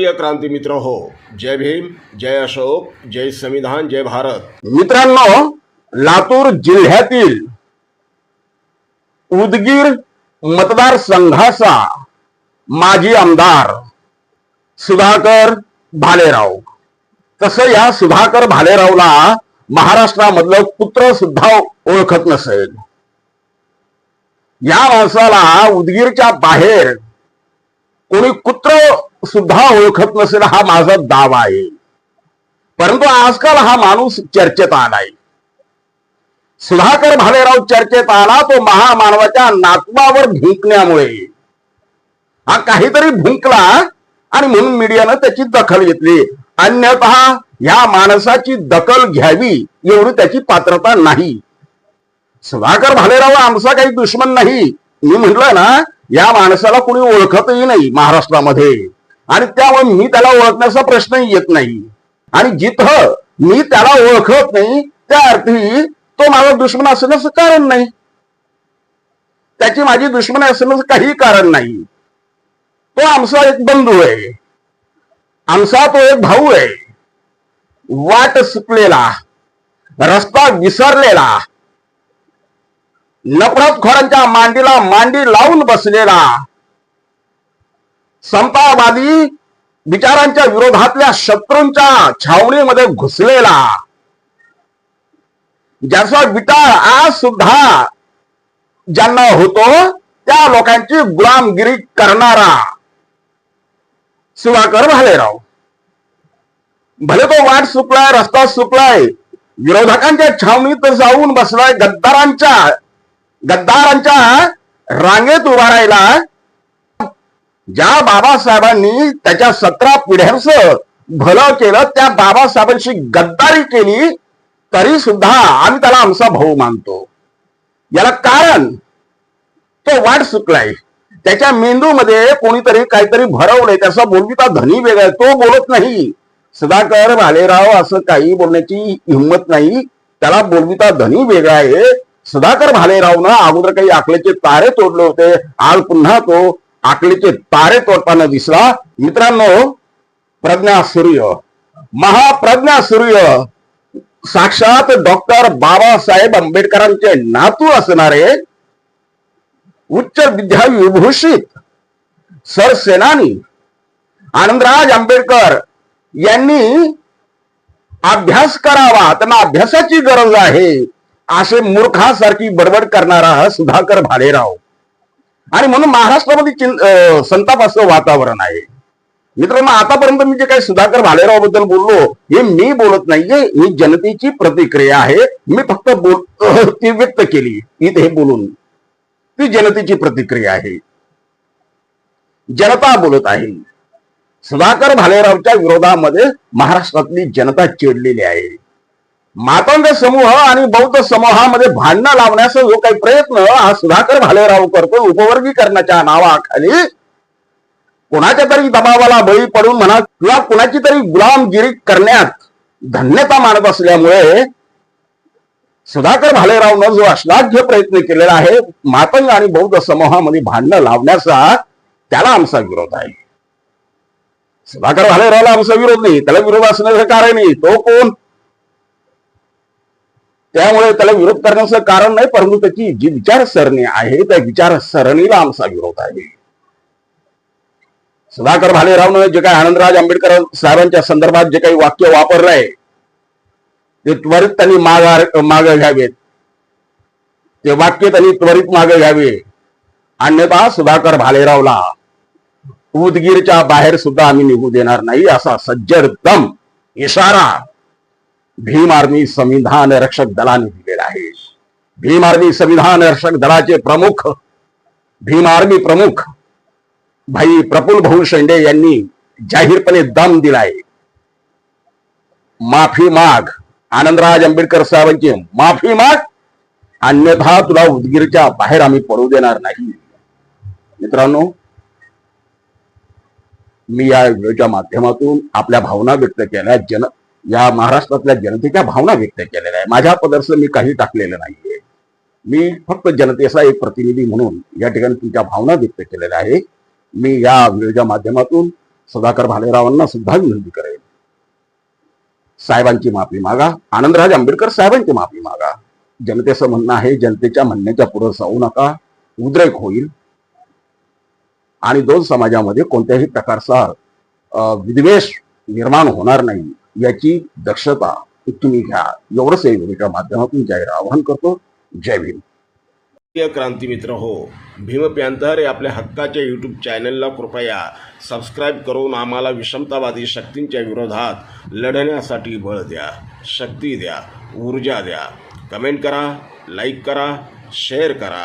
प्रिय क्रांती मित्र हो, जय भीम, जय अशोक, जय संविधान, जय भारत. मित्रांनो, लातूर जिल्ह्यातील उदगीर मतदारसंघाचा माजी आमदार सुधाकर भालेराव, तसं या सुधाकर भालेरावला महाराष्ट्रामधलं कुत्र सुद्धा ओळखत नसेल. या माणसाला उदगीरच्या बाहेर कोणी कुत्र सुद्धा ओळखत नसेल हा माझा दावा आहे. परंतु आजकाल हा माणूस चर्चेत आलाय. सुधाकर भालेराव चर्चेत आला तो महामानवाच्या नातवावर भुंकण्यामुळे. हा काहीतरी भुंकला आणि म्हणून मीडियानं त्याची दखल घेतली. अन्यथा या माणसाची दखल घ्यावी एवढी त्याची पात्रता नाही. सुधाकर भालेराव आमचा काही दुश्मन नाही. मी म्हटलं ना, या माणसाला कोणी ओळखतही नाही महाराष्ट्रामध्ये, आणि त्यामुळे मी त्याला ओळखण्याचा प्रश्नही येत नाही. आणि जिथं मी त्याला ओळखत नाही त्या अर्थी तो माझा दुश्मन असण्याचं कारण नाही, त्याची माझी दुश्मनी असण्याचं काही कारण नाही. तो आमचा एक बंधू आहे, आमचा तो एक भाऊ आहे. वाट सुटलेला, रस्ता विसरलेला, नफरतखोरांच्या मांडीला मांडी लावून बसलेला, समतावादी विचारांच्या विरोधातल्या शत्रूंच्या छावणीमध्ये घुसलेला, ज्याचा विचार आज सुद्धा ज्यांना होतो त्या लोकांची गुलामगिरी करणारा सुधाकर भालेराव. भले तो वाट सुटलाय, रस्ता सुटलाय, विरोधकांच्या छावणीत जाऊन बसलाय, गद्दारांच्या रांगेत उभा राहिला. ज्या बाबासाहेबांनी त्याच्या 17 पिढ्यांचं भलं केलं, त्या बाबासाहेबांची गद्दारी केली, तरी सुद्धा आम्ही त्याला आमचा भाऊ मानतो. याला कारण तो वाट सुटलाय. त्याच्या मेंदूमध्ये कोणीतरी काहीतरी भरवलंय. त्याचा बोलविता धनी वेगळा, तो बोलत नाही. सुधाकर भालेराव असं काही बोलण्याची हिंमत नाही. त्याला बोलविता धनी वेगळा आहे. सुधाकर भालेरावनं अगोदर काही आकलेचे तारे तोडले होते, आज पुन्हा तो आकलेचे तारे तोडताना दिसला. मित्रांनो, प्रज्ञा सूर्य, महाप्रज्ञा सूर्य, साक्षात डॉक्टर बाबासाहेब आंबेडकरांचे नातू असणारे, उच्च विद्याविभूषित सरसेनानी आनंदराज आंबेडकर यांनी अभ्यास करावा, त्यांना अभ्यासाची गरज आहे, असे मूर्खासारखी बडबड करणारा हा सुधाकर भालेराव. आणि म्हणून महाराष्ट्रामध्ये संतापाचं वातावरण आहे. मित्रांनो, आतापर्यंत मी जे काही सुधाकर भालेराव बद्दल बोललो, हे मी बोलत नाहीये, ही जनतेची प्रतिक्रिया आहे. मी फक्त ती व्यक्त केली इथे बोलून. ती जनतेची प्रतिक्रिया आहे, जनता बोलत आहे. सुधाकर भालेरावच्या विरोधामध्ये महाराष्ट्रातली जनता चिडलेली आहे. मातंग समूह आणि बौद्ध समूहामध्ये भांडणं लावण्याचा जो काही प्रयत्न हा सुधाकर भालेराव करतो, उपवर्गीकरणाच्या नावाखाली कोणाच्या तरी दबावाला बळी पडून म्हणा किंवा कोणाची तरी गुलामगिरी करण्यात धन्यता मानत असल्यामुळे सुधाकर भालेरावनं जो अश्लाघ्य प्रयत्न केलेला आहे मातंग आणि बौद्ध समूहामध्ये भांडणं लावण्याचा, त्याला आमचा विरोध आहे. सुधाकर भालेरावला आमचा विरोध नाही, त्याला विरोध असण्याचं कारण नाही. तो कोण, त्यामुळे त्याला विरोध करण्याचं कारण नाही, परंतु त्याची जी विचारसरणी आहे त्या विचारसरणीला आमचा विरोध आहे. सुधाकर भालेरावनं जे काही आनंदराज आंबेडकर साहेबांच्या संदर्भात जे काही वाक्य वापरलंय ते त्वरित त्यांनी मागे घ्यावेत. ते वाक्य त्यांनी त्वरित मागे घ्यावे. अन्यथा सुधाकर भालेरावला उदगीरच्या बाहेर सुद्धा आम्ही निघू देणार नाही, असा सज्जड दम इशारा भीम आर्मी संविधान रक्षक दलाने दिलेला आहे. भीम आर्मी संविधान रक्षक दलाचे प्रमुख, भीम आर्मी प्रमुख भाई प्रफुल्ल भाऊ शेंडे यांनी जाहीरपणे दम दिलाय. माफी माग, आनंदराज आंबेडकर साहेबांची माफी माग, अन्यथा तुला उदगीरच्या बाहेर आम्ही पडू देणार नाही. मित्रांनो, मी या व्हिडिओच्या माध्यमातून आपल्या भावना व्यक्त केल्या, या महाराष्ट्रातल्या जनतेच्या भावना व्यक्त केलेल्या आहे. माझ्या पदरचं मी काही टाकलेलं नाहीये. मी फक्त जनतेचा एक प्रतिनिधी म्हणून या ठिकाणी तुमच्या भावना व्यक्त केलेल्या आहे. मी या व्हिडिओच्या माध्यमातून सुधाकर भालेरावांना सुद्धा विनंती करेल, साहेबांची माफी मागा, आनंदराज आंबेडकर साहेबांची माफी मागा. जनतेचं म्हणणं आहे, जनतेच्या म्हणण्याच्या पुढे जाऊ नका, उद्रेक होईल आणि दोन समाजामध्ये कोणत्याही प्रकारचा विद्वेष निर्माण होणार नाही याची दक्षता तुम्ही घ्या. एवढंच या व्हिडिओच्या माध्यमातून जाहीर आवाहन करतो. जय भीम. प्रिय क्रांती मित्र हो, भीम पॅन्थर या आपल्या हक्काच्या यूट्यूब चॅनलला कृपया सबस्क्राईब करून आम्हाला विषमतावादी शक्तींच्या विरोधात लढण्यासाठी बळ द्या, शक्ती द्या, ऊर्जा द्या. कमेंट करा, लाईक करा, शेअर करा.